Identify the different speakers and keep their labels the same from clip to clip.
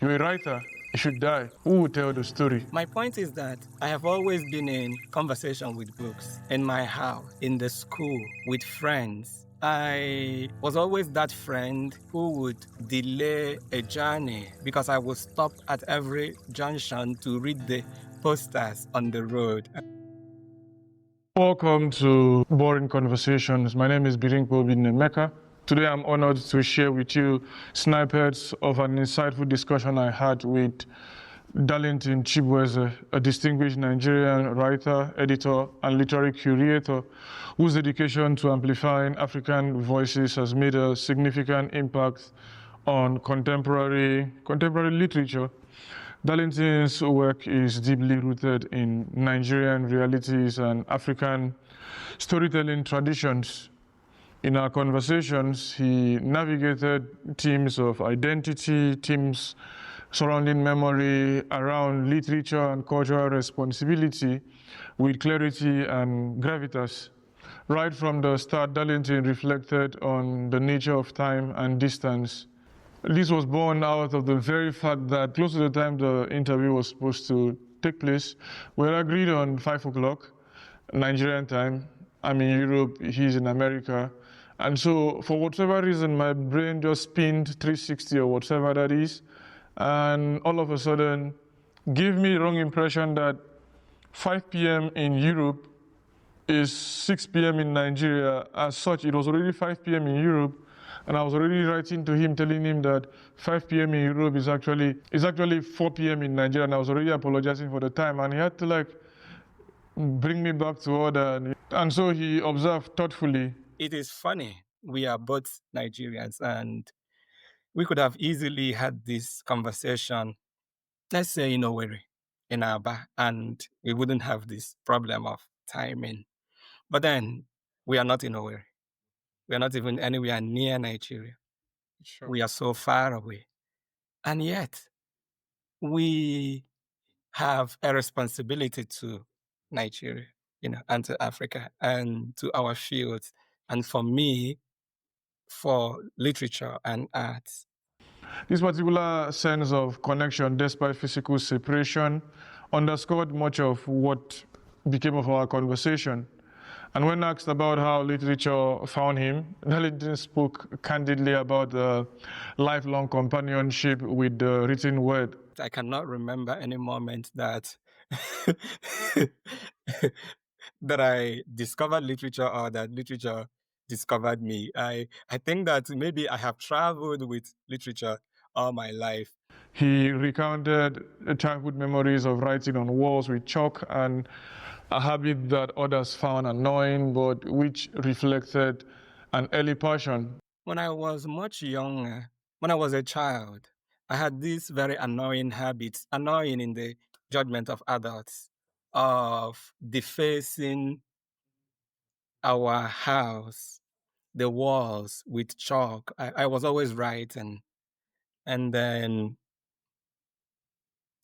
Speaker 1: You're a writer. You should die. Who will tell the story?
Speaker 2: My point is that I have always been in conversation with books, in my house, in the school, with friends. I was always that friend who would delay a journey because I would stop at every junction to read the posters on the road.
Speaker 1: Welcome to Boring Conversations. My name is Birinkpo Binemeka. Today I'm honored to share with you snippets of an insightful discussion I had with Darlington Chibueze, a distinguished Nigerian writer, editor, and literary curator whose dedication to amplifying African voices has made a significant impact on contemporary literature. Darlington's work is deeply rooted in Nigerian realities and African storytelling traditions. In our conversations, he navigated themes of identity, themes surrounding memory, around literature and cultural responsibility with clarity and gravitas. Right from the start, Darlington reflected on the nature of time and distance. This was born out of the very fact that close to the time the interview was supposed to take place, we had agreed on 5 o'clock Nigerian time. I'm in Europe, he's in America. And so for whatever reason, my brain just spinned 360 or whatever that is. And all of a sudden, gave me the wrong impression that 5 p.m. in Europe is 6 p.m. in Nigeria. As such, it was already 5 p.m. in Europe. And I was already writing to him, telling him that 5 p.m. in Europe is actually 4 p.m. in Nigeria. And I was already apologizing for the time. And he had to bring me back to order. And so he observed thoughtfully.
Speaker 2: It is funny. We are both Nigerians, and we could have easily had this conversation, let's say in Owerri, in Aba, and we wouldn't have this problem of timing. But then we are not in Owerri. We are not even anywhere near Nigeria.
Speaker 1: Sure.
Speaker 2: We are so far away. And yet, we have a responsibility to Nigeria, and to Africa and to our fields. And for me, for literature and arts.
Speaker 1: This particular sense of connection, despite physical separation, underscored much of what became of our conversation. And when asked about how literature found him, Darlington spoke candidly about the lifelong companionship with the written word.
Speaker 2: I cannot remember any moment that that I discovered literature or that literature discovered me. I think that maybe I have traveled with literature all my life.
Speaker 1: He recounted childhood memories of writing on walls with chalk, and a habit that others found annoying, but which reflected an early passion.
Speaker 2: When I was much younger, when I was a child, I had this very annoying habit, annoying in the judgment of adults, of defacing our house, the walls with chalk. I was always writing, and then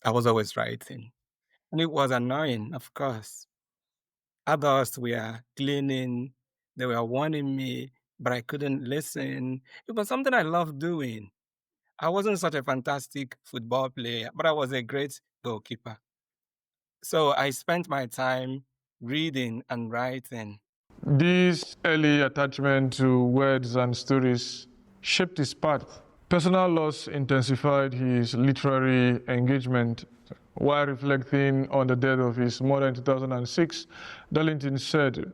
Speaker 2: I was always writing. And it was annoying, of course. Adults were cleaning, they were warning me, but I couldn't listen. It was something I loved doing. I wasn't such a fantastic football player, but I was a great goalkeeper. So I spent my time reading and writing.
Speaker 1: This early attachment to words and stories shaped his path. Personal loss intensified his literary engagement. While reflecting on the death of his mother in 2006, Darlington said,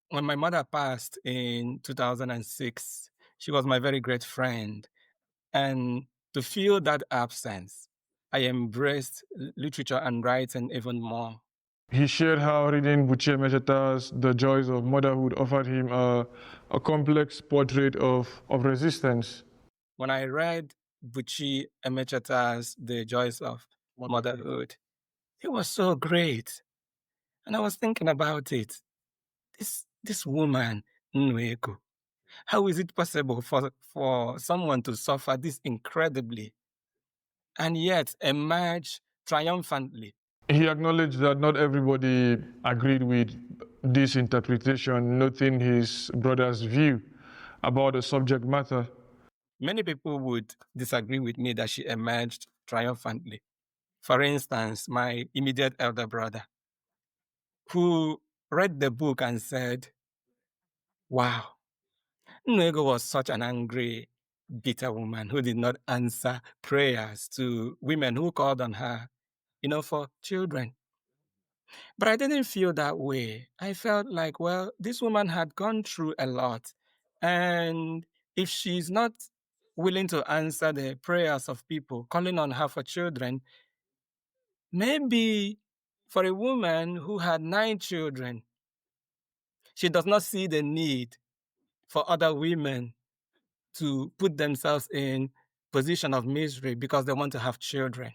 Speaker 2: "When my mother passed in 2006, she was my very great friend. And to feel that absence, I embraced literature and writing even more."
Speaker 1: He shared how reading Buchi Emecheta's The Joys of Motherhood offered him a complex portrait of resistance.
Speaker 2: When I read Buchi Emecheta's The Joys of Motherhood, it was so great. And I was thinking about it. This woman, Nweko, how is it possible for someone to suffer this incredibly and yet emerge triumphantly?
Speaker 1: He acknowledged that not everybody agreed with this interpretation, noting his brother's view about the subject matter.
Speaker 2: Many people would disagree with me that she emerged triumphantly. For instance, my immediate elder brother, who read the book and said, wow, Nwego was such an angry, bitter woman who did not answer prayers to women who called on her, for children. But I didn't feel that way. I felt like, well, this woman had gone through a lot. And if she's not willing to answer the prayers of people calling on her for children, maybe for a woman who had 9 children, she does not see the need for other women to put themselves in position of misery because they want to have children.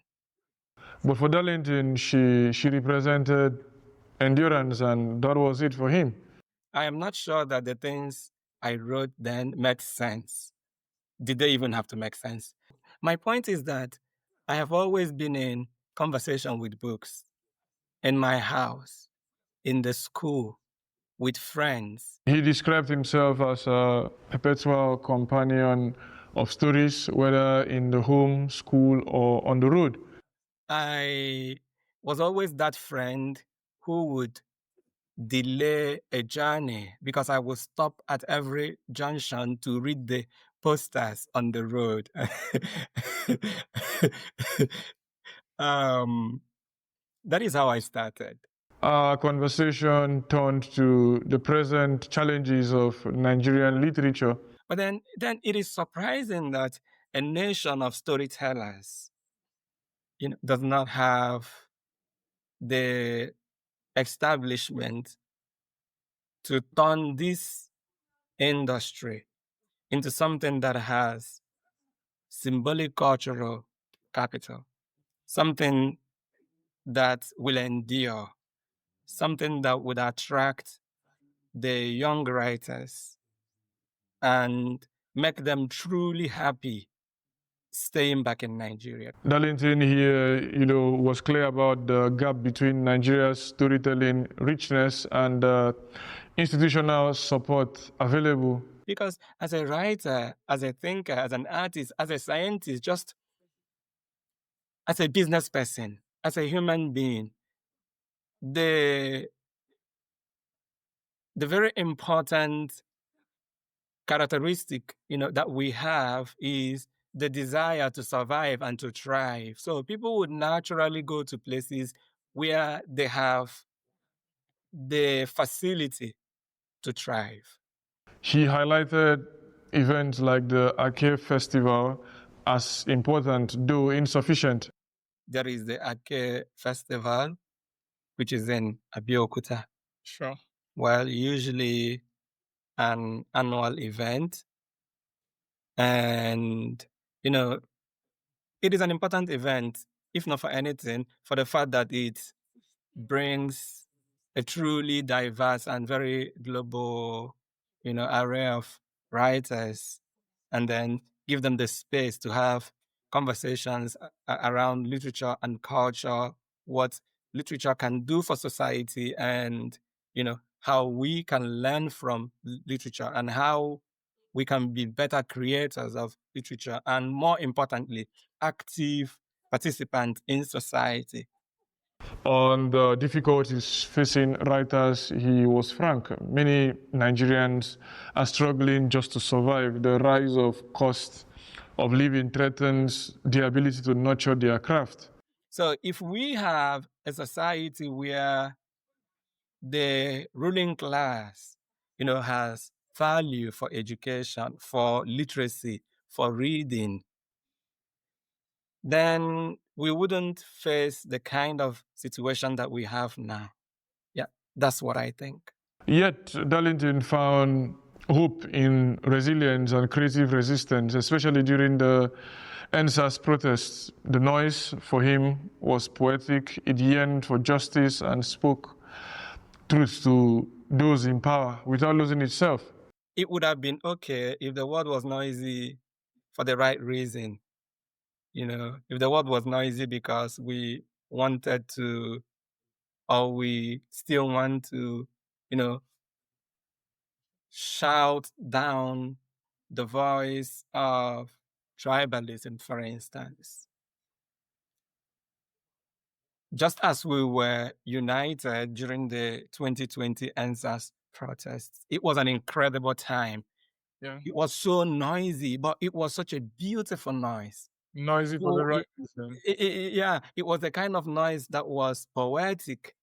Speaker 1: But for Darlington, she represented endurance, and that was it for him.
Speaker 2: I am not sure that the things I wrote then made sense. Did they even have to make sense? My point is that I have always been in conversation with books, in my house, in the school, with friends.
Speaker 1: He described himself as a perpetual companion of stories, whether in the home, school, or on the road.
Speaker 2: I was always that friend who would delay a journey because I would stop at every junction to read the posters on the road. That is how I started.
Speaker 1: Our conversation turned to the present challenges of Nigerian literature.
Speaker 2: But then it is surprising that a nation of storytellers, does not have the establishment to turn this industry into something that has symbolic cultural capital, something that will endure, something that would attract the young writers and make them truly happy staying back in Nigeria.
Speaker 1: Darlington here, was clear about the gap between Nigeria's storytelling richness and institutional support available.
Speaker 2: Because as a writer, as a thinker, as an artist, as a scientist, just as a business person, as a human being, the very important characteristic that we have is the desire to survive and to thrive. So people would naturally go to places where they have the facility to thrive.
Speaker 1: He highlighted events like the Ake Festival as important, though insufficient.
Speaker 2: There is the Ake Festival, which is in Abeokuta.
Speaker 1: Sure.
Speaker 2: Well, usually an annual event. And, it is an important event, if not for anything, for the fact that it brings a truly diverse and very global, array of writers, and then give them the space to have conversations around literature and culture, what literature can do for society, and how we can learn from literature and how we can be better creators of literature and, more importantly, active participants in society.
Speaker 1: On the difficulties facing writers, he was frank. Many Nigerians are struggling just to survive. The rise of cost of living threatens the ability to nurture their craft.
Speaker 2: So if we have a society where the ruling class, has value for education, for literacy, for reading, then we wouldn't face the kind of situation that we have now. Yeah, that's what I think.
Speaker 1: Yet, Darlington found hope in resilience and creative resistance, especially during the NSAS protests. The noise for him was poetic. It yearned for justice and spoke truth to those in power without losing itself.
Speaker 2: It would have been okay if the world was noisy for the right reason. If the world was noisy because we wanted to, or we still want to, shout down the voice of tribalism, for instance. just as we were united during the 2020 NSAS protests, it was an incredible time.
Speaker 1: Yeah.
Speaker 2: It was so noisy, but it was such a beautiful noise.
Speaker 1: Noisy for the
Speaker 2: So
Speaker 1: right reason.
Speaker 2: yeah, it was the kind of noise that was poetic,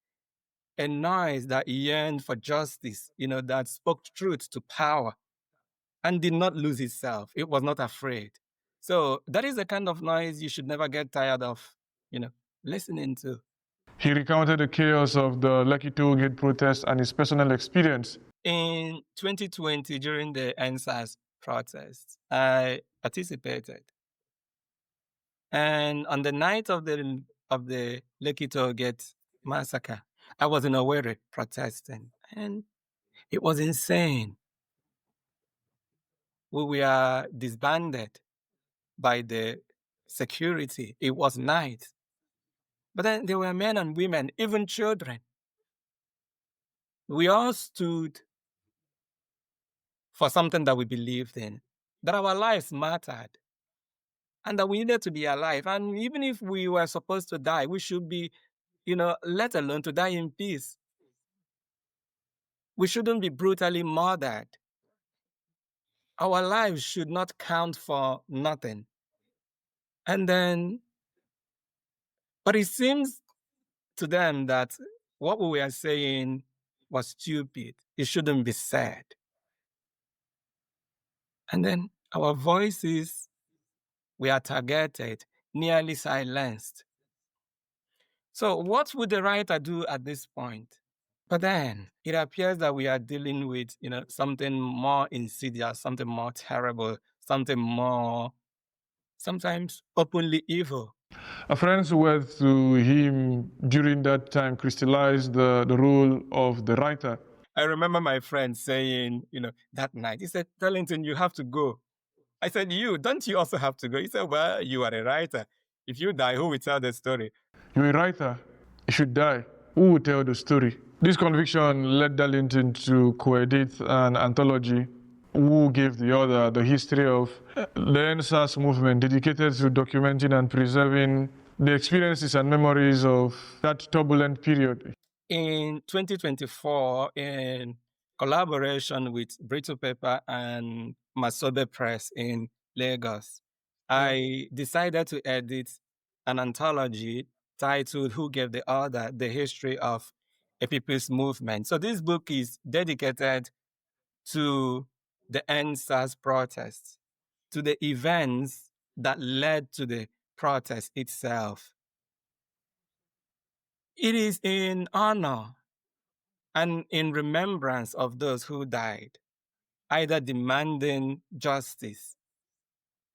Speaker 2: a noise that yearned for justice, that spoke truth to power and did not lose itself. It was not afraid. So that is the kind of noise you should never get tired of, listening to.
Speaker 1: He recounted the chaos of the Lekki Tollgate protest and his personal experience.
Speaker 2: In 2020, during the NSAS protests, I participated. And on the night of the Lekki Tollgate massacre, I was in Owerri protesting, and it was insane. We were disbanded by the security. It was night. But then there were men and women, even children. We all stood for something that we believed in, that our lives mattered, and that we needed to be alive. And even if we were supposed to die, we should be, let alone to die in peace. We shouldn't be brutally murdered. Our lives should not count for nothing. And then, but it seems to them that what we were saying was stupid. It shouldn't be said. And then our voices were targeted, nearly silenced. So what would the writer do at this point? But then it appears that we are dealing with, something more insidious, something more terrible, something more sometimes openly evil.
Speaker 1: A friend's words to him during that time crystallized the role of the writer.
Speaker 2: I remember my friend saying, that night, he said, Darlington, you have to go. I said, don't you also have to go? He said, well, you are a writer. If you die, who will tell the story?
Speaker 1: You're a writer. You should die. Who will tell the story? This conviction led Darlington to co-edit an anthology, Who Gave the Order, the history of the NSAS movement dedicated to documenting and preserving the experiences and memories of that turbulent period.
Speaker 2: In 2024, in collaboration with Brito Paper and Masobe Press in Lagos, I decided to edit an anthology titled Who Gave the Order? The History of a People's Movement. So this book is dedicated to the NSAS protests, to the events that led to the protest itself. It is in honor and in remembrance of those who died, either demanding justice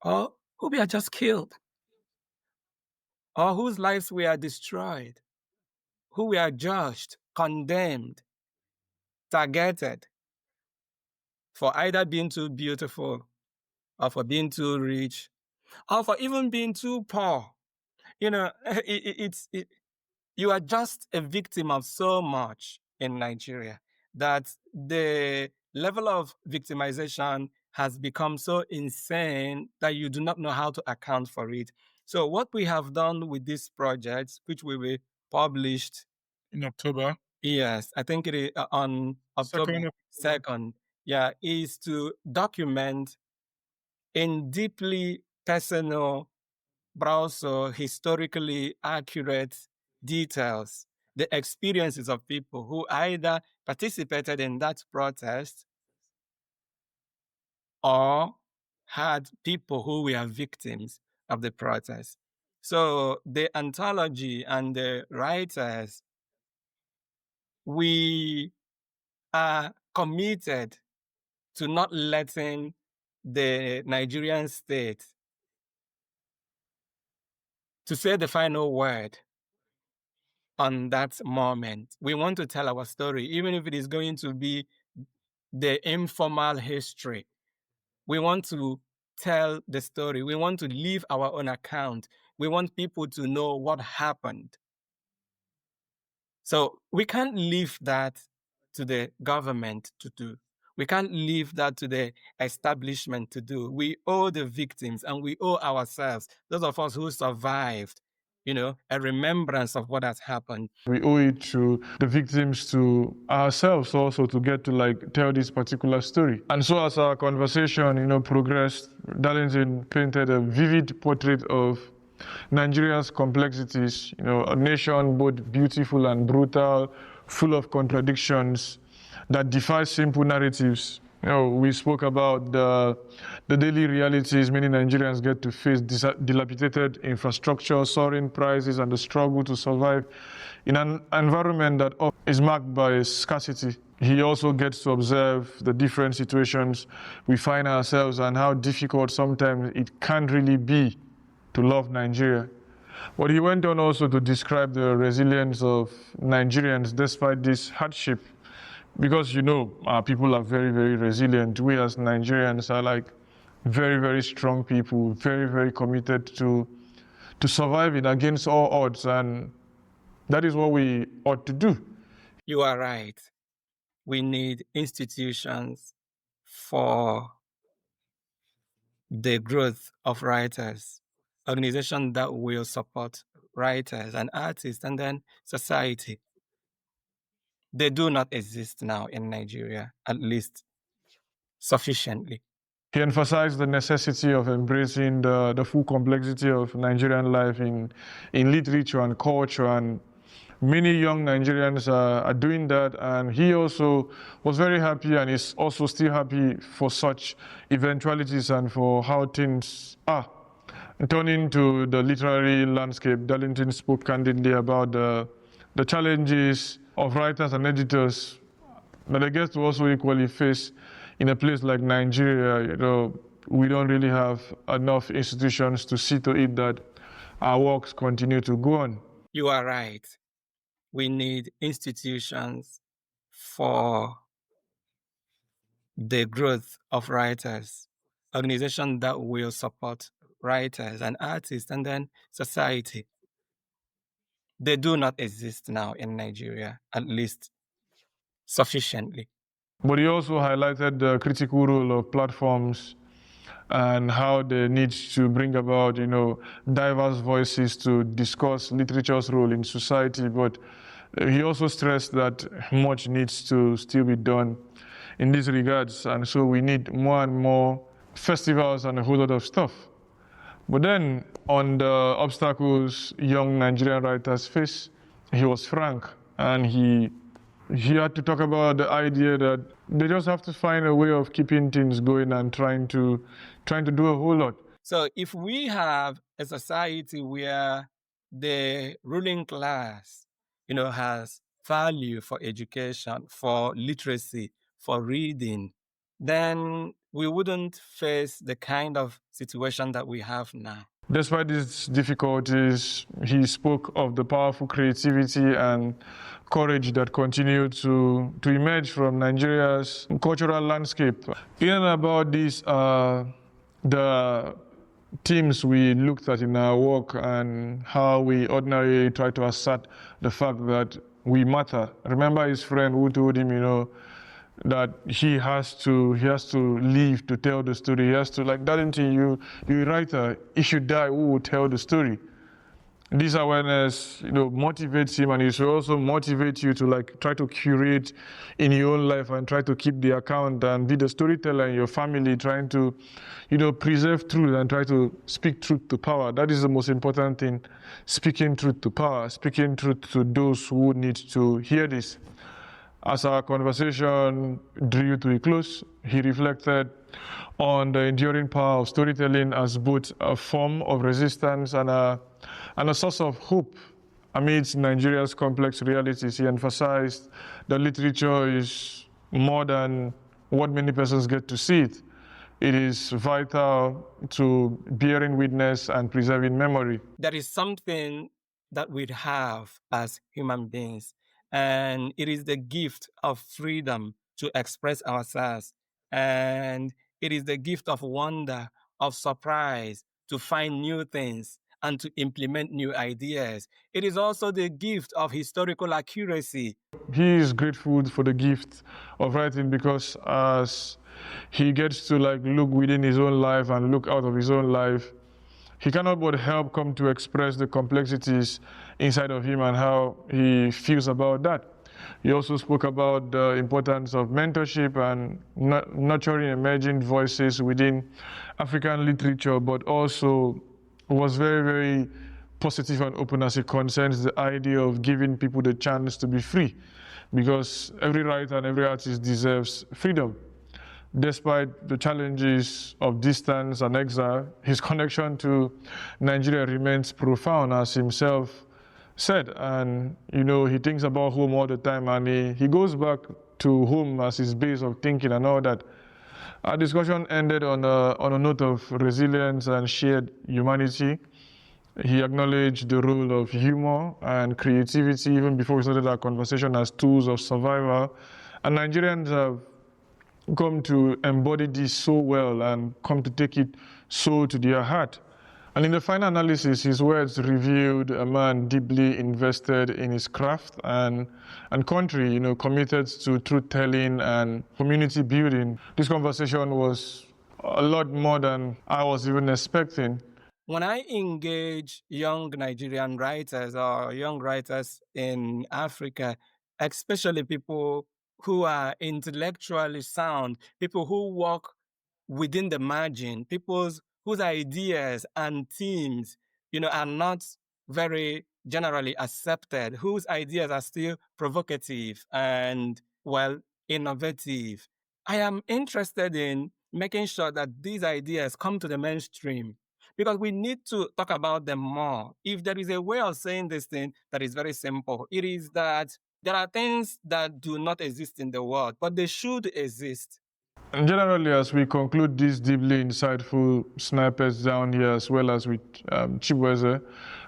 Speaker 2: or who were just killed, or whose lives were destroyed, who were judged, condemned, targeted for either being too beautiful or for being too rich or for even being too poor. You are just a victim of so much in Nigeria that the level of victimization has become so insane that you do not know how to account for it. So what we have done with this project, which will be published
Speaker 1: in October.
Speaker 2: Yes, I think it is on October 2nd. Yeah, is to document in deeply personal but also historically accurate details the experiences of people who either participated in that protest or had people who were victims of the protest. So the anthology and the writers, we are committed to not letting the Nigerian state to say the final word on that moment. We want to tell our story, even if it is going to be the informal history. We want to tell the story. We want to leave our own account. We want people to know what happened. So we can't leave that to the government to do. We can't leave that to the establishment to do. We owe the victims and we owe ourselves, those of us who survived, a remembrance of what has happened.
Speaker 1: We owe it to the victims, to ourselves also, to get to tell this particular story. And so as our conversation, progressed, Darlington painted a vivid portrait of Nigeria's complexities, a nation both beautiful and brutal, full of contradictions that defy simple narratives. We spoke about the daily realities many Nigerians get to face: dilapidated infrastructure, soaring prices, and the struggle to survive in an environment that is marked by scarcity. He also gets to observe the different situations we find ourselves and how difficult sometimes it can really be to love Nigeria. But he went on also to describe the resilience of Nigerians despite this hardship. Because our people are very, very resilient. We as Nigerians are very, very strong people, very, very committed to surviving against all odds, and that is what we ought to do.
Speaker 2: You are right. We need institutions for the growth of writers, organizations that will support writers and artists, and then society. They do not exist now in Nigeria, at least sufficiently.
Speaker 1: He emphasized the necessity of embracing the full complexity of Nigerian life in literature and culture, and many young Nigerians are doing that, and he also was very happy and is also still happy for such eventualities and for how things are. Turning to the literary landscape, Darlington spoke candidly about the challenges of writers and editors that they get to also equally face in a place like Nigeria. We don't really have enough institutions to see to it that our works continue to go on.
Speaker 2: You are right. We need institutions for the growth of writers, organizations that will support writers and artists, and then society. They do not exist now in Nigeria, at least sufficiently.
Speaker 1: But he also highlighted the critical role of platforms and how they need to bring about, diverse voices to discuss literature's role in society. But he also stressed that much needs to still be done in these regards. And so we need more and more festivals and a whole lot of stuff. But then on the obstacles young Nigerian writers face, he was frank, and he had to talk about the idea that they just have to find a way of keeping things going and trying to do a whole lot.
Speaker 2: So if we have a society where the ruling class, has value for education, for literacy, for reading, then we wouldn't face the kind of situation that we have now.
Speaker 1: Despite these difficulties, he spoke of the powerful creativity and courage that continue to emerge from Nigeria's cultural landscape. In and about these the themes we looked at in our work and how we ordinarily try to assert the fact that we matter. Remember his friend who told him, that he has to live to tell the story. He has to, Darlington, you writer, if you die, who will tell the story? This awareness, motivates him, and it should also motivate you to try to curate in your own life and try to keep the account and be the storyteller in your family, trying to, preserve truth and try to speak truth to power. That is the most important thing, speaking truth to power, speaking truth to those who need to hear this. As our conversation drew to a close, he reflected on the enduring power of storytelling as both a form of resistance and a source of hope amidst Nigeria's complex realities. He emphasized that literature is more than what many persons get to see it. It is vital to bearing witness and preserving memory.
Speaker 2: There is something that we have as human beings, and it is the gift of freedom to express ourselves, and it is the gift of wonder, of surprise, to find new things and to implement new ideas. It is also the gift of historical accuracy.
Speaker 1: He is grateful for the gift of writing because as he gets to look within his own life and look out of his own life, he cannot but help come to express the complexities inside of him and how he feels about that. He also spoke about the importance of mentorship and nurturing emerging voices within African literature, but also was very, very positive and open as it concerns the idea of giving people the chance to be free, because every writer and every artist deserves freedom. Despite the challenges of distance and exile, his connection to Nigeria remains profound, as himself said. And he thinks about home all the time, and he goes back to home as his base of thinking and all that. Our discussion ended on a note of resilience and shared humanity. He acknowledged the role of humor and creativity even before we started our conversation as tools of survival. And Nigerians have come to embody this so well and come to take it so to their heart. And in the final analysis, his words revealed a man deeply invested in his craft and country, committed to truth-telling and community building. This conversation was a lot more than I was even expecting.
Speaker 2: When I engage young Nigerian writers or young writers in Africa, especially people who are intellectually sound, people who work within the margin, people whose ideas and themes, are not very generally accepted, whose ideas are still provocative and, innovative. I am interested in making sure that these ideas come to the mainstream, because we need to talk about them more. If there is a way of saying this thing that is very simple, it is that there are things that do not exist in the world, but they should exist.
Speaker 1: And generally, as we conclude these deeply insightful snipers down here, as well as with Chibueze,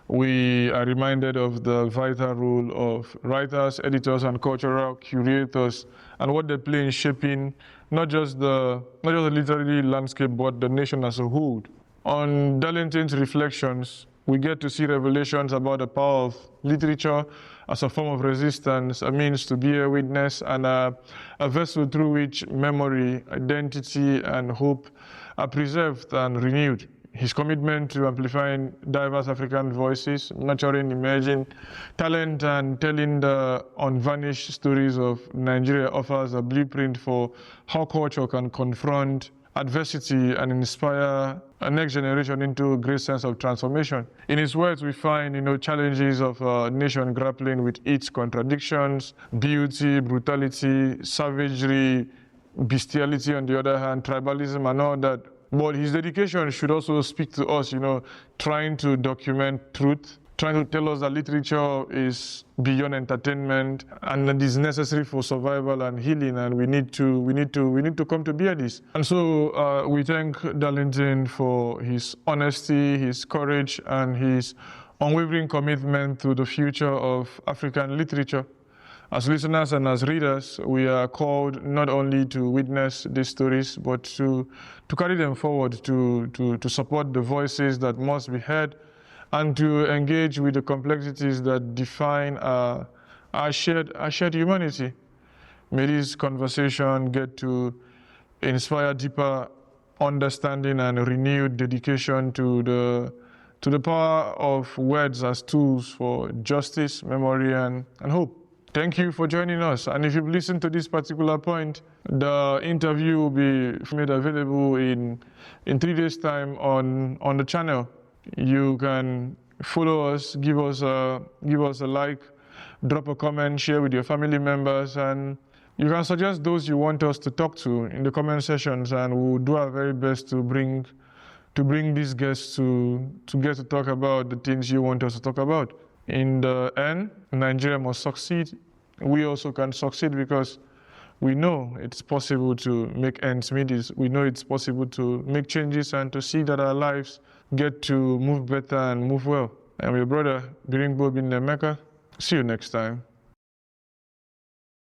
Speaker 1: we are reminded of the vital role of writers, editors, and cultural curators, and what they play in shaping not just the literary landscape, but the nation as a whole. On Darlington's reflections, we get to see revelations about the power of literature as a form of resistance, a means to bear witness, and a vessel through which memory, identity, and hope are preserved and renewed. His commitment to amplifying diverse African voices, nurturing emerging talent, and telling the unvarnished stories of Nigeria offers a blueprint for how culture can confront adversity and inspire a next generation into a great sense of transformation. In his words, we find, challenges of a nation grappling with its contradictions, beauty, brutality, savagery, bestiality on the other hand, tribalism and all that. But his dedication should also speak to us, trying to document truth, trying to tell us that literature is beyond entertainment and it is necessary for survival and healing, and we need to come to bear this. And so we thank Darlington for his honesty, his courage, and his unwavering commitment to the future of African literature. As listeners and as readers, we are called not only to witness these stories, but to carry them forward, to support the voices that must be heard, and to engage with the complexities that define our shared humanity. May this conversation get to inspire deeper understanding and renewed dedication to the power of words as tools for justice, memory, and hope. Thank you for joining us. And if you've listened to this particular point, the interview will be made available in 3 days' time on the channel. You can follow us, give us a like, drop a comment, share with your family members, and you can suggest those you want us to talk to in the comment sections, and we'll do our very best to bring these guests to get to talk about the things you want us to talk about. In the end, Nigeria must succeed. We also can succeed because we know it's possible to make ends meet. We know it's possible to make changes and to see that our lives get to move better and move well. I'm your brother, Biringbo Bin Mecca. See you next time.